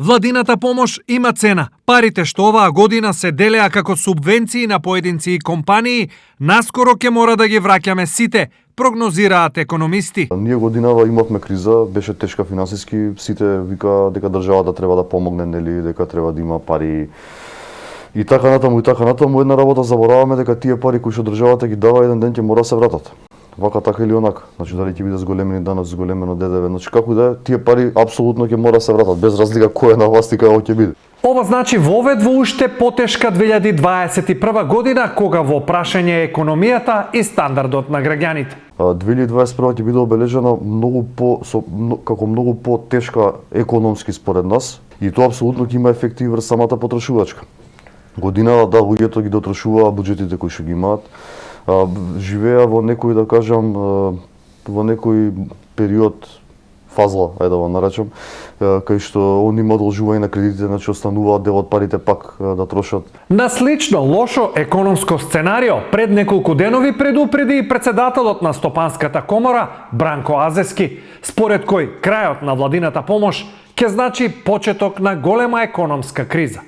Владината помош има цена. Парите што оваа година се делеа како субвенции на поединци и компании, наскоро ќе мора да ги враќаме сите, прогнозираат економисти. Ние годинава имавме криза, беше тешка финансиски, сите вика дека државата треба да помогне, нели, дека треба да има пари. И така натаму една работа забораваме дека тие пари кои што државата ги дава еден ден ќе мора да се вратат. Вака, така или онака. Значи дали ќе биде зголемени даноци, зголемено ДДВ, значи како да е, тие пари апсолутно ќе мора да се вратат, без разлика кој е на власт и како ќе биде. Ова значи вовед во уште потешка 2021 година, кога во прашање е економијата и стандардот на граѓаните. 2021 ќе биде обележана како многу по-тешка економски според нас, и тоа апсолутно ќе има ефекти врз самата потрошувачка. Годинава да луѓето ги дотрошуваа буџетите кои што ги имаат, живеа во некој, да кажам, во некој период фазла, ајде да го наречам, кај што они има одолжување на кредитите, значи остануваат дел од парите пак да трошат. На слично лошо економско сценарио пред неколку денови предупреди и председателот на Стопанската комора Бранко Азески, според кој крајот на владината помош ќе значи почеток на голема економска криза.